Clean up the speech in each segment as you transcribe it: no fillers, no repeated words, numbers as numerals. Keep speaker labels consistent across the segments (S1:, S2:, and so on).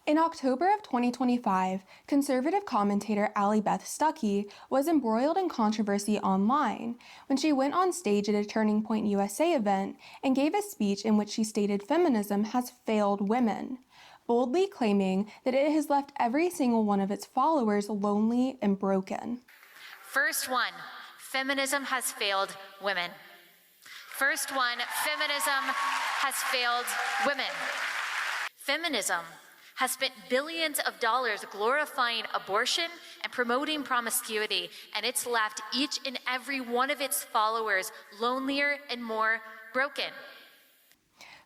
S1: In October of 2025, conservative commentator Allie Beth Stucky was embroiled in controversy online when she went on stage at a Turning Point USA event and gave a speech in which she stated feminism has failed women, boldly claiming that it has left every single one of its followers lonely and broken.
S2: First one, feminism has failed women. First one, feminism has failed women. Feminism has spent billions of dollars glorifying abortion and promoting promiscuity, and it's left each and every one of its followers lonelier and more broken.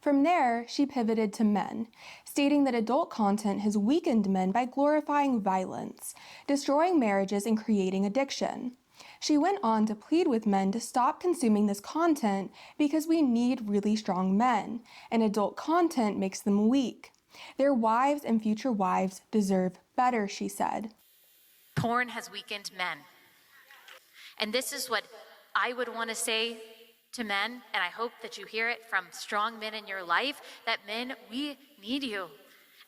S1: From there, she pivoted to men, stating that adult content has weakened men by glorifying violence, destroying marriages, and creating addiction. She went on to plead with men to stop consuming this content because we need really strong men, and adult content makes them weak. Their wives and future wives deserve better, she said.
S2: Porn has weakened men. And this is what I would want to say to men, and I hope that you hear it from strong men in your life, that men, we need you.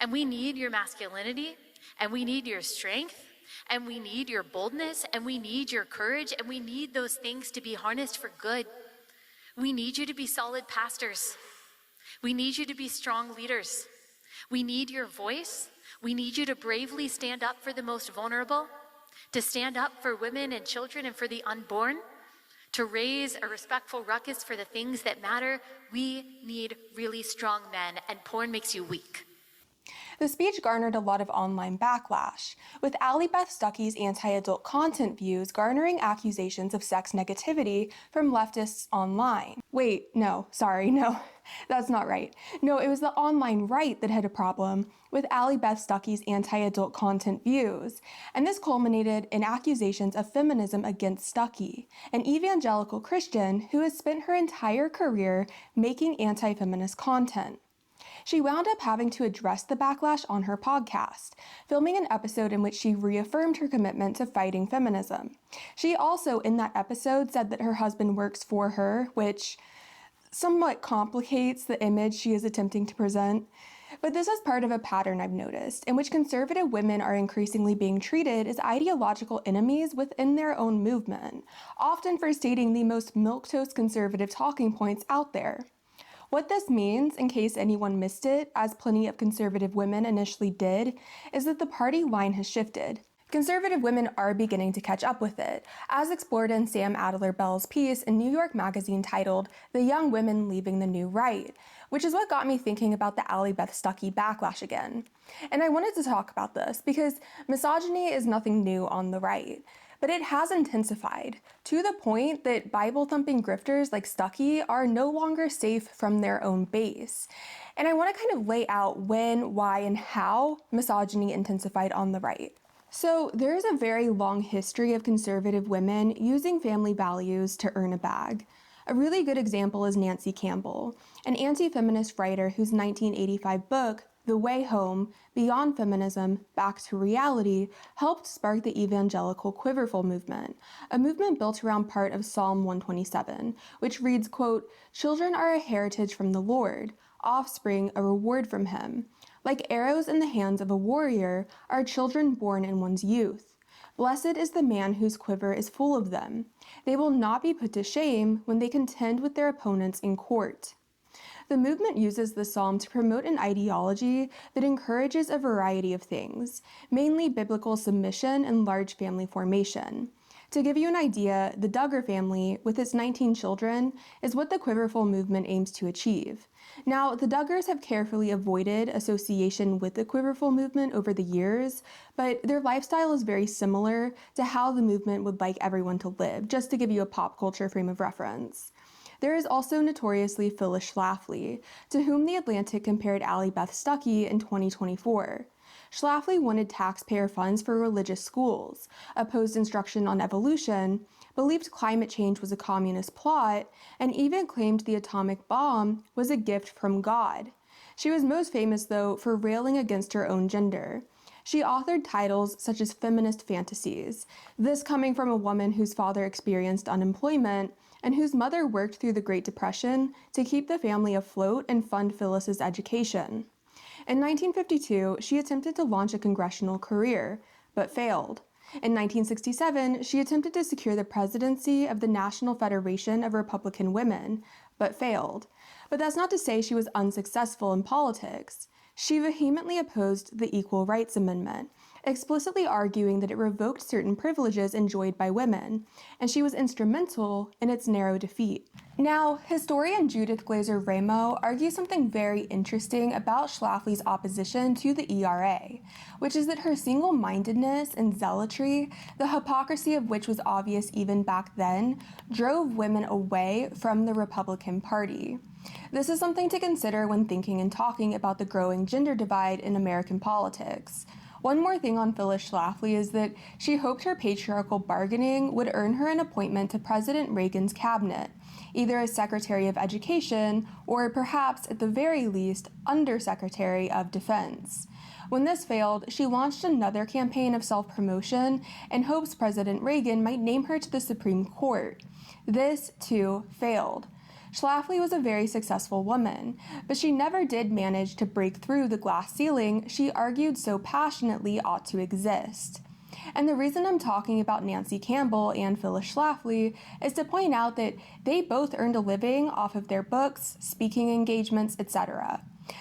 S2: And we need your masculinity, and we need your strength, and we need your boldness, and we need your courage, and we need those things to be harnessed for good. We need you to be solid pastors. We need you to be strong leaders. We need your voice. We need you to bravely stand up for the most vulnerable, to stand up for women and children and for the unborn, to raise a respectful ruckus for the things that matter. We need really strong men, and porn makes you weak.
S1: The speech garnered a lot of online backlash, with Allie Beth Stucky's anti-adult content views garnering accusations of sex negativity from leftists online. Wait, no, that's not right. No, it was the online right that had a problem with Allie Beth Stucky's anti-adult content views, and this culminated in accusations of feminism against Stucky, an evangelical Christian who has spent her entire career making anti-feminist content. She wound up having to address the backlash on her podcast, filming an episode in which she reaffirmed her commitment to fighting feminism. She also, in that episode, said that her husband works for her, which somewhat complicates the image she is attempting to present. But this is part of a pattern I've noticed, in which conservative women are increasingly being treated as ideological enemies within their own movement, often for stating the most milquetoast conservative talking points out there. What this means, in case anyone missed it, as plenty of conservative women initially did, is that the party line has shifted. Conservative women are beginning to catch up with it, as explored in Sam Adler-Bell's piece in New York Magazine titled "The Young Women Leaving the New Right," which is what got me thinking about the Allie Beth Stucky backlash again. And I wanted to talk about this because misogyny is nothing new on the right, but it has intensified to the point that Bible-thumping grifters like Stucky are no longer safe from their own base. And I want to kind of lay out when, why, and how misogyny intensified on the right. So there is a very long history of conservative women using family values to earn a bag. A really good example is Nancy Campbell, an anti-feminist writer whose 1985 book, The Way Home, Beyond Feminism, Back to Reality, helped spark the evangelical quiverful movement, a movement built around part of Psalm 127, which reads, quote, "Children are a heritage from the Lord, offspring a reward from him. Like arrows in the hands of a warrior are children born in one's youth. Blessed is the man whose quiver is full of them. They will not be put to shame when they contend with their opponents in court." The movement uses the psalm to promote an ideology that encourages a variety of things, mainly biblical submission and large family formation. To give you an idea, the Duggar family, with its 19 children, is what the quiverful movement aims to achieve. Now, the Duggars have carefully avoided association with the quiverful movement over the years, but their lifestyle is very similar to how the movement would like everyone to live, just to give you a pop culture frame of reference. There is also notoriously Phyllis Schlafly, to whom The Atlantic compared Allie Beth Stucky in 2024. Schlafly wanted taxpayer funds for religious schools, opposed instruction on evolution, believed climate change was a communist plot, and even claimed the atomic bomb was a gift from God. She was most famous, though, for railing against her own gender. She authored titles such as Feminist Fantasies, this coming from a woman whose father experienced unemployment and whose mother worked through the Great Depression to keep the family afloat and fund Phyllis's education. In 1952, she attempted to launch a congressional career, but failed. In 1967, she attempted to secure the presidency of the National Federation of Republican Women, but failed. But that's not to say she was unsuccessful in politics. She vehemently opposed the Equal Rights Amendment, explicitly arguing that it revoked certain privileges enjoyed by women, and she was instrumental in its narrow defeat. Now, historian Judith Glaser Ramo argues something very interesting about Schlafly's opposition to the ERA, which is that her single-mindedness and zealotry, the hypocrisy of which was obvious even back then, drove women away from the Republican Party. This is something to consider when thinking and talking about the growing gender divide in American politics. One more thing on Phyllis Schlafly is that she hoped her patriarchal bargaining would earn her an appointment to President Reagan's cabinet, either as Secretary of Education or perhaps, at the very least, Undersecretary of Defense. When this failed, she launched another campaign of self-promotion in hopes President Reagan might name her to the Supreme Court. This, too, failed. Schlafly was a very successful woman, but she never did manage to break through the glass ceiling she argued so passionately ought to exist. And the reason I'm talking about Nancy Campbell and Phyllis Schlafly is to point out that they both earned a living off of their books, speaking engagements, etc.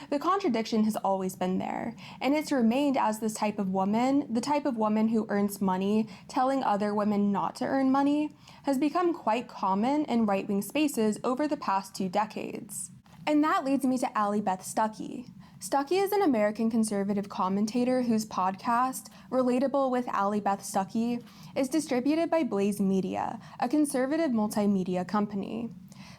S1: The contradiction has always been there, and it's remained as this type of woman, the type of woman who earns money telling other women not to earn money, has become quite common in right-wing spaces over the past 2 decades. And that leads me to Allie Beth Stucky. Stucky is an American conservative commentator whose podcast, Relatable with Allie Beth Stucky, is distributed by Blaze Media, a conservative multimedia company.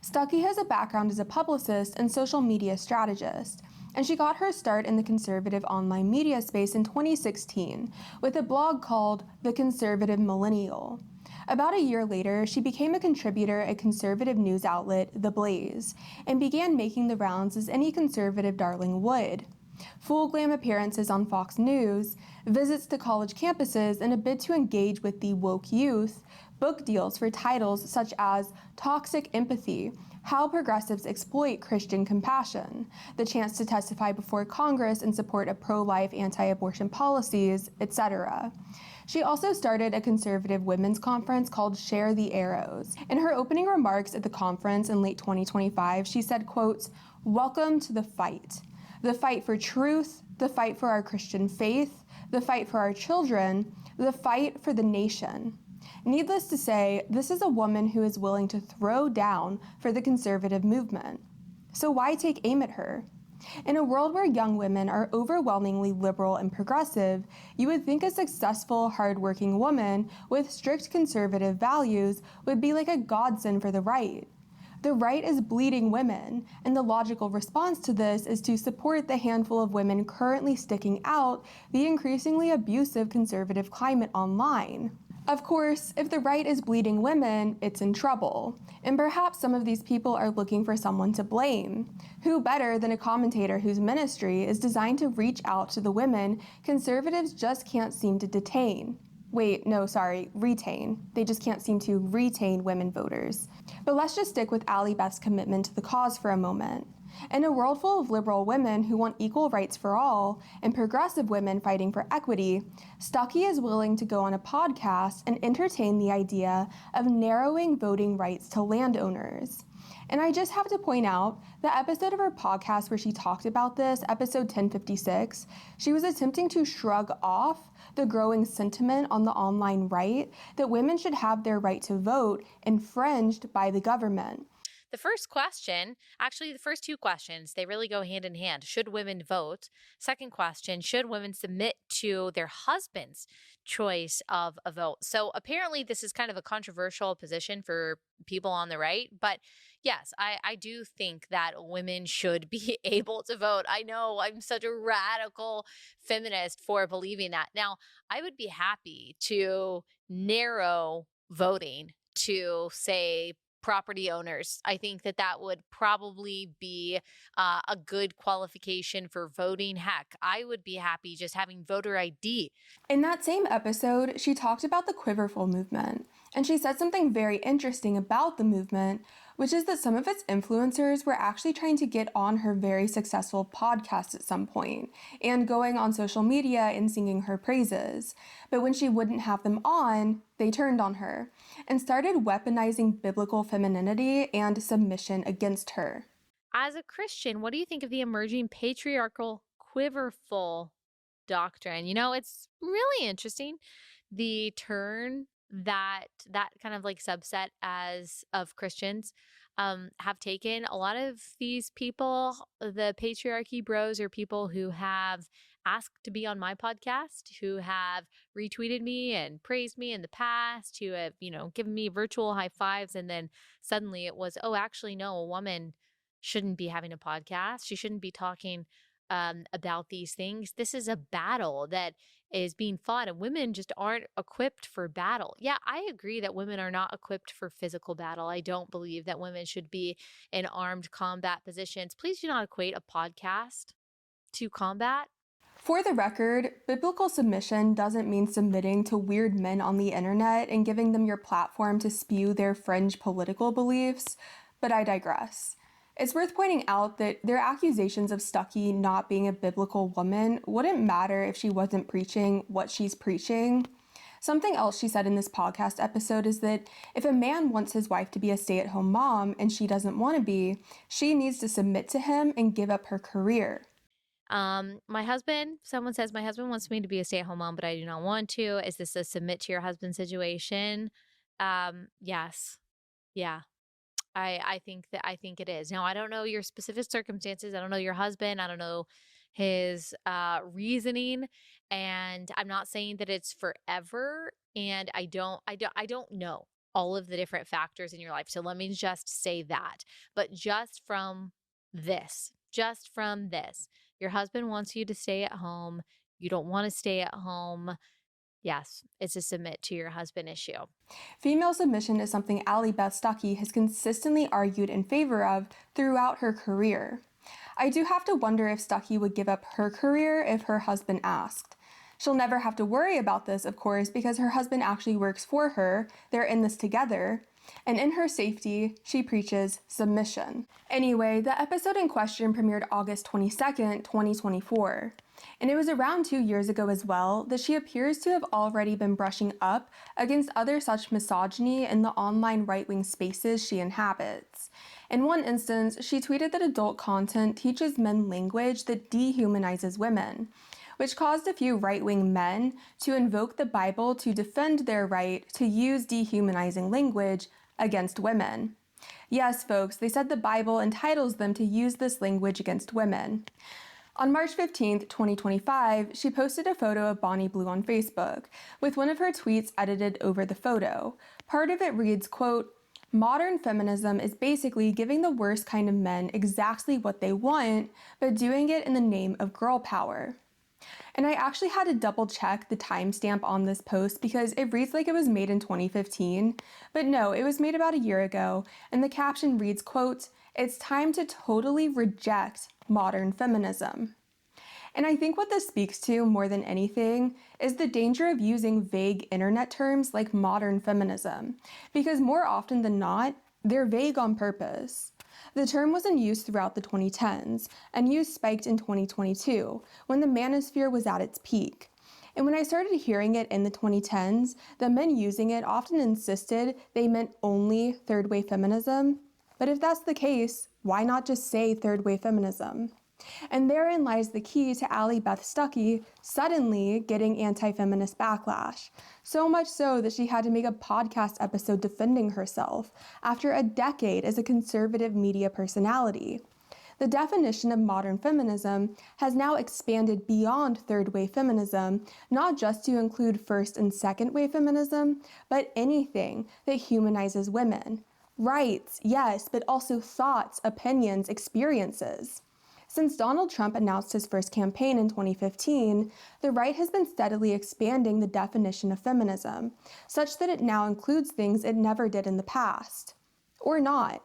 S1: Stucky has a background as a publicist and social media strategist, and she got her start in the conservative online media space in 2016 with a blog called The Conservative Millennial. About a year later, she became a contributor at conservative news outlet The Blaze and began making the rounds as any conservative darling would. Full glam appearances on Fox News, visits to college campuses in a bid to engage with the woke youth, book deals for titles such as Toxic Empathy, How Progressives Exploit Christian Compassion, the chance to testify before Congress in support of pro-life anti-abortion policies, etc. She also started a conservative women's conference called Share the Arrows. In her opening remarks at the conference in late 2025, she said, quote, "Welcome to the fight for truth, the fight for our Christian faith, the fight for our children, the fight for the nation." Needless to say, this is a woman who is willing to throw down for the conservative movement. So why take aim at her? In a world where young women are overwhelmingly liberal and progressive, you would think a successful, hardworking woman with strict conservative values would be like a godsend for the right. The right is bleeding women, and the logical response to this is to support the handful of women currently sticking out the increasingly abusive conservative climate online. Of course, if the right is bleeding women, it's in trouble, and perhaps some of these people are looking for someone to blame. Who better than a commentator whose ministry is designed to reach out to the women conservatives just can't seem to retain. They just can't seem to retain women voters. But let's just stick with Allie Beth's commitment to the cause for a moment. In a world full of liberal women who want equal rights for all and progressive women fighting for equity, Stucky is willing to go on a podcast and entertain the idea of narrowing voting rights to landowners. And I just have to point out, the episode of her podcast where she talked about this, episode 1056, she was attempting to shrug off the growing sentiment on the online right that women should have their right to vote infringed by the government.
S2: The first question, actually the first two questions, they really go hand in hand. Should women vote? Second question, should women submit to their husband's choice of a vote? So apparently this is kind of a controversial position for people on the right, but yes, I do think that women should be able to vote. I know I'm such a radical feminist for believing that. Now, I would be happy to narrow voting to, say, property owners. I think that would probably be a good qualification for voting. Heck, I would be happy just having voter ID.
S1: In that same episode, she talked about the Quiverful movement, and she said something very interesting about the movement, which is that some of its influencers were actually trying to get on her very successful podcast at some point, and going on social media and singing her praises. But when she wouldn't have them on, they turned on her, and started weaponizing biblical femininity and submission against her.
S2: As a Christian, what do you think of the emerging patriarchal quiverful doctrine? It's really interesting, the turn that kind of like subset as of Christians have taken. A lot of these people, the patriarchy bros, are people who have asked to be on my podcast, who have retweeted me and praised me in the past, who have, given me virtual high fives. And then suddenly it was, oh, actually, no, a woman shouldn't be having a podcast. She shouldn't be talking about these things. This is a battle that is being fought, and women just aren't equipped for battle. Yeah, I agree that women are not equipped for physical battle. I don't believe that women should be in armed combat positions. Please do not equate a podcast to combat.
S1: For the record, biblical submission doesn't mean submitting to weird men on the internet and giving them your platform to spew their fringe political beliefs, but I digress. It's worth pointing out that their accusations of Stucky not being a biblical woman wouldn't matter if she wasn't preaching what she's preaching. Something else she said in this podcast episode is that if a man wants his wife to be a stay-at-home mom and she doesn't want to be, she needs to submit to him and give up her career.
S2: Someone says my husband wants me to be a stay-at-home mom, but I do not want to. Is this a submit to your husband situation? Yes. Yeah. I think it is. Now, I don't know your specific circumstances. I don't know your husband. I don't know his reasoning, and I'm not saying that it's forever. And I don't know all of the different factors in your life. So let me just say that. But just from this, your husband wants you to stay at home. You don't want to stay at home. Yes, it's a submit to your husband issue.
S1: Female submission is something Allie Beth Stucky has consistently argued in favor of throughout her career. I do have to wonder if Stucky would give up her career if her husband asked. She'll never have to worry about this, of course, because her husband actually works for her, they're in this together, and in her safety, she preaches submission. Anyway, the episode in question premiered August 22nd, 2024. And it was around 2 years ago as well that she appears to have already been brushing up against other such misogyny in the online right-wing spaces she inhabits. In one instance, she tweeted that adult content teaches men language that dehumanizes women, which caused a few right-wing men to invoke the Bible to defend their right to use dehumanizing language against women. Yes, folks, they said the Bible entitles them to use this language against women. On March 15th, 2025, she posted a photo of Bonnie Blue on Facebook, with one of her tweets edited over the photo. Part of it reads, quote, "Modern feminism is basically giving the worst kind of men exactly what they want, but doing it in the name of girl power." And I actually had to double check the timestamp on this post because it reads like it was made in 2015, but no, it was made about a year ago, and the caption reads, quote, "It's time to totally reject modern feminism." And I think what this speaks to more than anything is the danger of using vague internet terms like modern feminism, because more often than not, they're vague on purpose. The term was in use throughout the 2010s, and use spiked in 2022, when the manosphere was at its peak. And when I started hearing it in the 2010s, the men using it often insisted they meant only third-wave feminism. But if that's the case, why not just say third-wave feminism? And therein lies the key to Allie Beth Stucky suddenly getting anti-feminist backlash. So much so that she had to make a podcast episode defending herself after a decade as a conservative media personality. The definition of modern feminism has now expanded beyond third-wave feminism, not just to include first and second-wave feminism, but anything that humanizes women. Rights, yes, but also thoughts, opinions, experiences. Since Donald Trump announced his first campaign in 2015, the right has been steadily expanding the definition of feminism, such that it now includes things it never did in the past. Or not.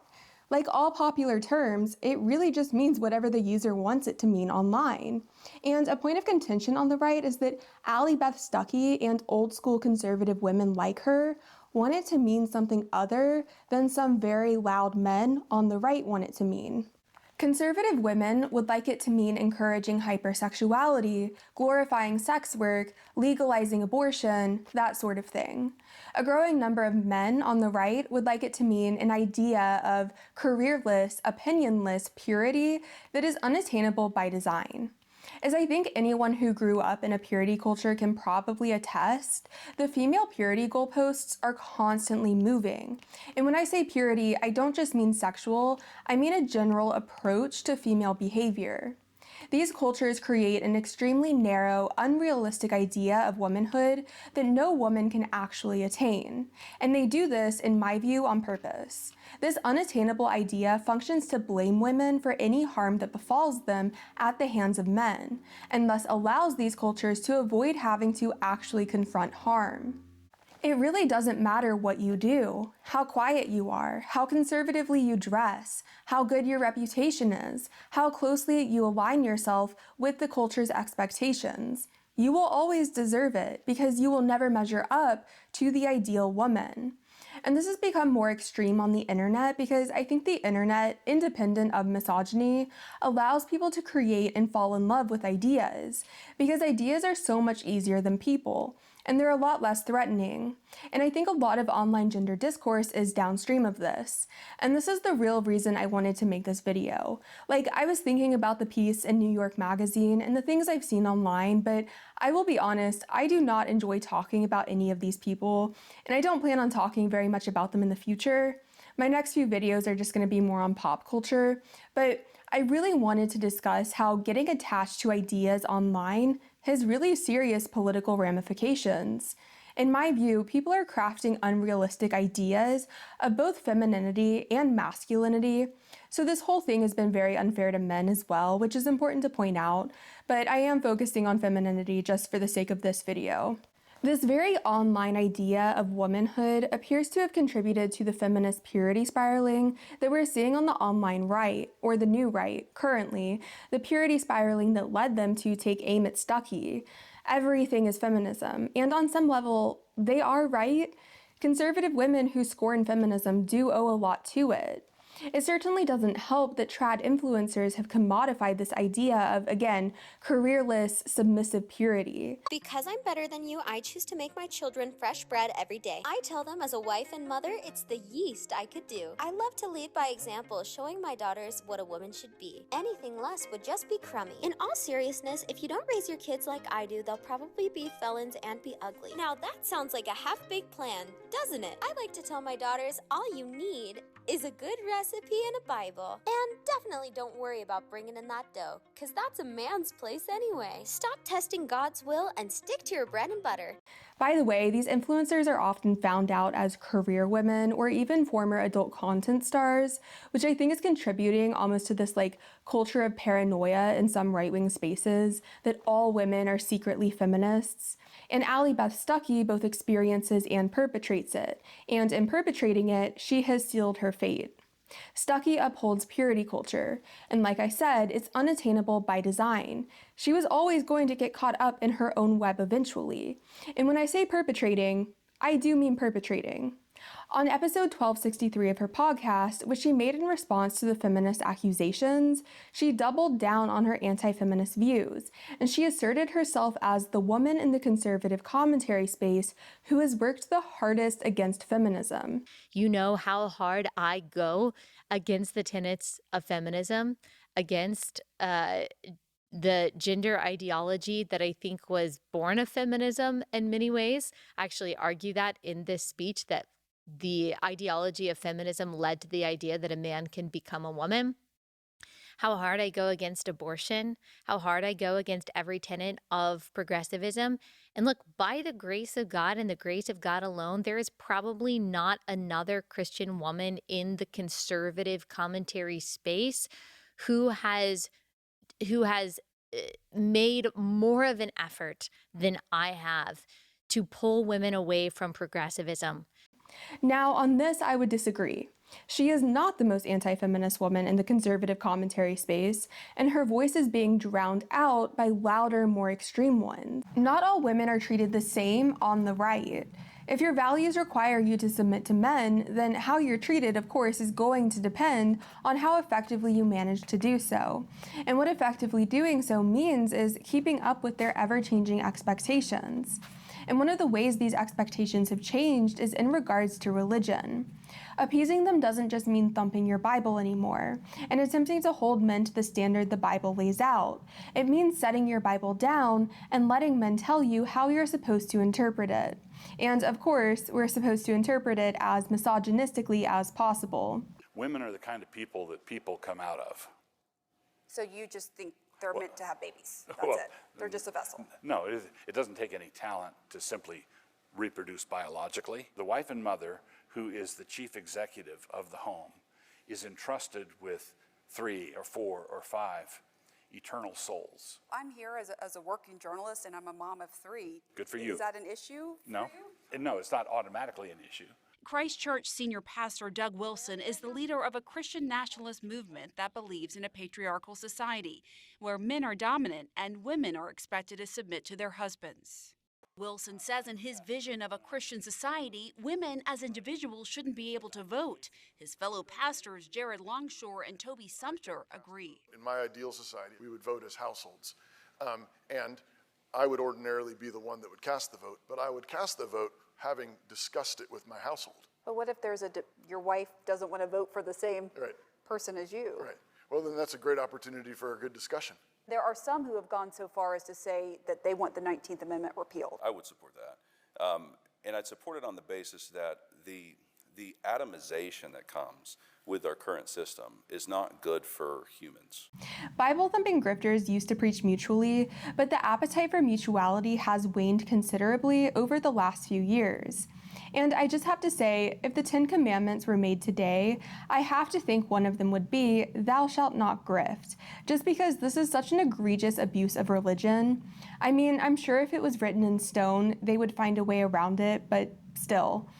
S1: Like all popular terms, it really just means whatever the user wants it to mean online. And a point of contention on the right is that Allie Beth Stucky and old-school conservative women like her want it to mean something other than some very loud men on the right want it to mean. Conservative women would like it to mean encouraging hypersexuality, glorifying sex work, legalizing abortion, that sort of thing. A growing number of men on the right would like it to mean an idea of careerless, opinionless purity that is unattainable by design. As I think anyone who grew up in a purity culture can probably attest, the female purity goalposts are constantly moving. And when I say purity, I don't just mean sexual, I mean a general approach to female behavior. These cultures create an extremely narrow, unrealistic idea of womanhood that no woman can actually attain. And they do this, in my view, on purpose. This unattainable idea functions to blame women for any harm that befalls them at the hands of men, and thus allows these cultures to avoid having to actually confront harm. It really doesn't matter what you do, how quiet you are, how conservatively you dress, how good your reputation is, how closely you align yourself with the culture's expectations. You will always deserve it because you will never measure up to the ideal woman. And this has become more extreme on the internet because I think the internet, independent of misogyny, allows people to create and fall in love with ideas, because ideas are so much easier than people, and they're a lot less threatening. And I think a lot of online gender discourse is downstream of this. And this is the real reason I wanted to make this video. Like, I was thinking about the piece in New York Magazine and the things I've seen online, but I will be honest, I do not enjoy talking about any of these people, and I don't plan on talking very much about them in the future. My next few videos are just going to be more on pop culture, but I really wanted to discuss how getting attached to ideas online has really serious political ramifications. In my view, people are crafting unrealistic ideas of both femininity and masculinity, so this whole thing has been very unfair to men as well, which is important to point out, but I am focusing on femininity just for the sake of this video. This very online idea of womanhood appears to have contributed to the feminist purity spiraling that we're seeing on the online right, or the new right, currently, the purity spiraling that led them to take aim at Stucky. Everything is feminism, and on some level, they are right. Conservative women who scorn feminism do owe a lot to it. It certainly doesn't help that trad influencers have commodified this idea of, again, careerless, submissive purity.
S3: Because I'm better than you, I choose to make my children fresh bread every day. I tell them as a wife and mother, it's the yeast I could do. I love to lead by example, showing my daughters what a woman should be. Anything less would just be crummy. In all seriousness, if you don't raise your kids like I do, they'll probably be felons and be ugly. Now that sounds like a half-baked plan, doesn't it? I like to tell my daughters, all you need is a good recipe and a Bible. And definitely don't worry about bringing in that dough, because that's a man's place anyway. Stop testing God's will and stick to your bread and butter.
S1: By the way, these influencers are often found out as career women or even former adult content stars, which I think is contributing almost to this culture of paranoia in some right-wing spaces that all women are secretly feminists. And Beth Stucky both experiences and perpetrates it, and in perpetrating it, she has sealed her fate. Stucky upholds purity culture, and like I said, it's unattainable by design. She was always going to get caught up in her own web eventually. And when I say perpetrating, I do mean perpetrating. On episode 1263 of her podcast, which she made in response to the feminist accusations, she doubled down on her anti-feminist views, and she asserted herself as the woman in the conservative commentary space who has worked the hardest against feminism.
S2: You know how hard I go against the tenets of feminism, against the gender ideology that I think was born of feminism in many ways. I actually argue that in this speech, that the ideology of feminism led to the idea that a man can become a woman. How hard I go against abortion, how hard I go against every tenet of progressivism. And look, by the grace of God and the grace of God alone, there is probably not another Christian woman in the conservative commentary space who has made more of an effort than I have to pull women away from progressivism.
S1: Now, on this, I would disagree. She is not the most anti-feminist woman in the conservative commentary space, and her voice is being drowned out by louder, more extreme ones. Not all women are treated the same on the right. If your values require you to submit to men, then how you're treated, of course, is going to depend on how effectively you manage to do so. And what effectively doing so means is keeping up with their ever-changing expectations. And one of the ways these expectations have changed is in regards to religion. Appeasing them doesn't just mean thumping your Bible anymore, and attempting to hold men to the standard the Bible lays out. It means setting your Bible down and letting men tell you how you're supposed to interpret it. And of course, we're supposed to interpret it as misogynistically as possible.
S4: Women are the kind of people that people come out of.
S5: So you just think they're meant to have babies. That's it. They're just a vessel.
S4: No, it doesn't take any talent to simply reproduce biologically. The wife and mother, who is the chief executive of the home, is entrusted with 3 or 4 or 5 eternal souls.
S5: I'm here as a working journalist, and I'm a mom of 3.
S4: Good for you.
S5: Is that an issue
S4: No.
S5: for you?
S4: No, it's not automatically an issue.
S6: Christchurch senior pastor Doug Wilson is the leader of a Christian nationalist movement that believes in a patriarchal society where men are dominant and women are expected to submit to their husbands. Wilson says in his vision of a Christian society, women as individuals shouldn't be able to vote. His fellow pastors Jared Longshore and Toby Sumter agree.
S7: In my ideal society, we would vote as households. And I would ordinarily be the one that would cast the vote, but I would cast the vote having discussed it with my household.
S5: But what if there's your wife doesn't want to vote for the same
S7: Right.
S5: person as you?
S7: Right. Well, then that's a great opportunity for a good discussion.
S5: There are some who have gone so far as to say that they want the 19th Amendment repealed.
S8: I would support that. And I'd support it on the basis that the atomization that comes with our current system is not good for humans.
S1: Bible-thumping grifters used to preach mutually, but the appetite for mutuality has waned considerably over the last few years. And I just have to say, if the 10 Commandments were made today, I have to think one of them would be, thou shalt not grift, just because this is such an egregious abuse of religion. I mean, I'm sure if it was written in stone, they would find a way around it, but still.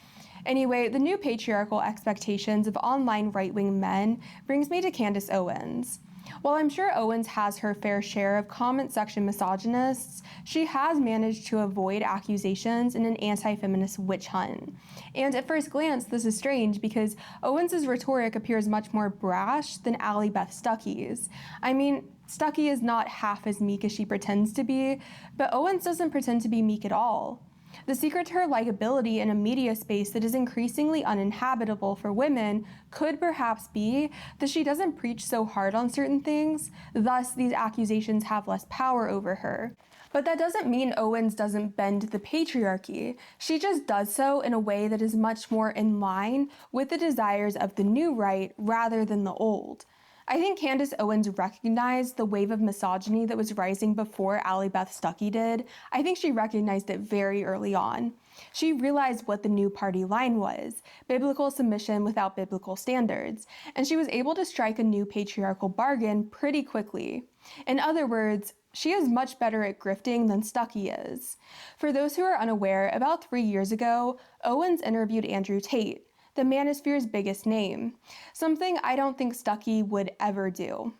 S1: Anyway, the new patriarchal expectations of online right-wing men brings me to Candace Owens. While I'm sure Owens has her fair share of comment section misogynists, she has managed to avoid accusations in an anti-feminist witch hunt. And at first glance, this is strange because Owens' rhetoric appears much more brash than Allie Beth Stucky's. I mean, Stucky is not half as meek as she pretends to be, but Owens doesn't pretend to be meek at all. The secret to her likability in a media space that is increasingly uninhabitable for women could perhaps be that she doesn't preach so hard on certain things, thus these accusations have less power over her. But that doesn't mean Owens doesn't bend the patriarchy. She just does so in a way that is much more in line with the desires of the new right rather than the old. I think Candace Owens recognized the wave of misogyny that was rising before Allie Beth Stucky did. I think she recognized it very early on. She realized what the new party line was, biblical submission without biblical standards, and she was able to strike a new patriarchal bargain pretty quickly. In other words, she is much better at grifting than Stucky is. For those who are unaware, about 3 years ago, Owens interviewed Andrew Tate, the manosphere's biggest name, something I don't think Stucky would ever do.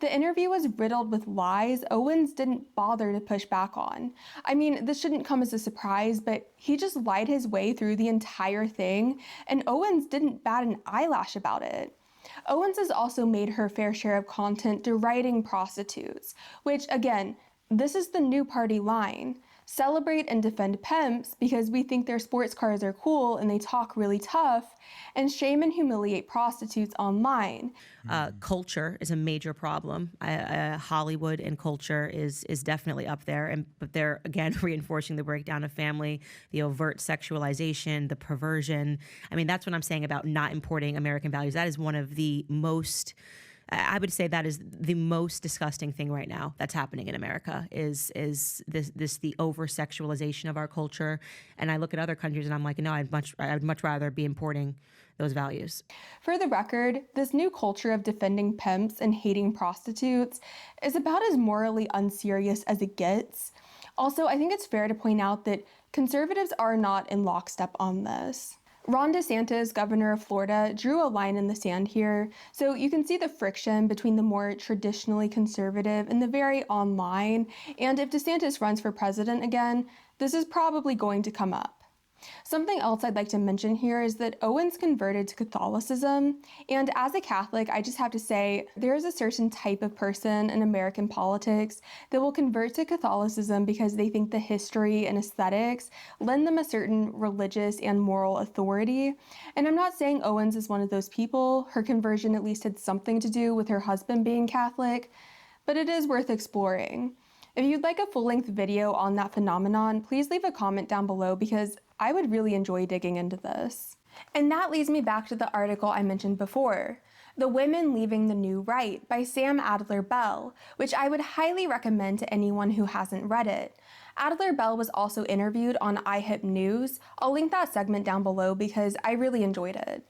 S1: The interview was riddled with lies Owens didn't bother to push back on. I mean, this shouldn't come as a surprise, but he just lied his way through the entire thing, and Owens didn't bat an eyelash about it. Owens has also made her fair share of content deriding prostitutes, which, again, this is the new party line. Celebrate and defend pimps because we think their sports cars are cool and they talk really tough, and shame and humiliate prostitutes online.
S9: Culture is a major problem. Hollywood and culture is definitely up there, but they're again reinforcing the breakdown of family, the overt sexualization, the perversion. I mean, that's what I'm saying about not importing American values. That is one of the most, I would say that is the most disgusting thing right now that's happening in America is this the over-sexualization of our culture. And I look at other countries and I'm like, no, I'd much rather be importing those values.
S1: For the record, this new culture of defending pimps and hating prostitutes is about as morally unserious as it gets. Also, I think it's fair to point out that conservatives are not in lockstep on this. Ron DeSantis, governor of Florida, drew a line in the sand here, so you can see the friction between the more traditionally conservative and the very online, and if DeSantis runs for president again, this is probably going to come up. Something else I'd like to mention here is that Owens converted to Catholicism, and as a Catholic, I just have to say, there is a certain type of person in American politics that will convert to Catholicism because they think the history and aesthetics lend them a certain religious and moral authority. And I'm not saying Owens is one of those people. Her conversion at least had something to do with her husband being Catholic, but it is worth exploring. If you'd like a full-length video on that phenomenon, please leave a comment down below because I would really enjoy digging into this. And that leads me back to the article I mentioned before, The Women Leaving the New Right by Sam Adler-Bell, which I would highly recommend to anyone who hasn't read it. Adler-Bell was also interviewed on iHip News. I'll link that segment down below because I really enjoyed it.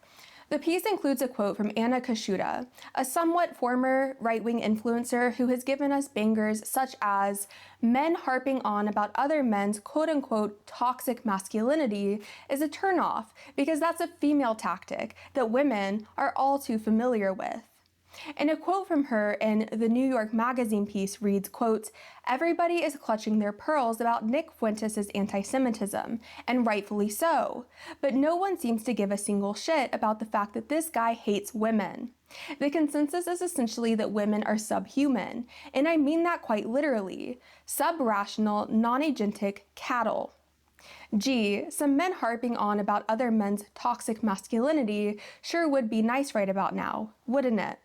S1: The piece includes a quote from Anna Kashuta, a somewhat former right-wing influencer who has given us bangers such as, "Men harping on about other men's quote-unquote toxic masculinity is a turnoff because that's a female tactic that women are all too familiar with." And a quote from her in the New York Magazine piece reads, quote, "Everybody is clutching their pearls about Nick Fuentes' anti-Semitism, and rightfully so. But no one seems to give a single shit about the fact that this guy hates women. The consensus is essentially that women are subhuman, and I mean that quite literally. Sub-rational, non-agentic cattle. Gee, some men harping on about other men's toxic masculinity sure would be nice right about now, wouldn't it?"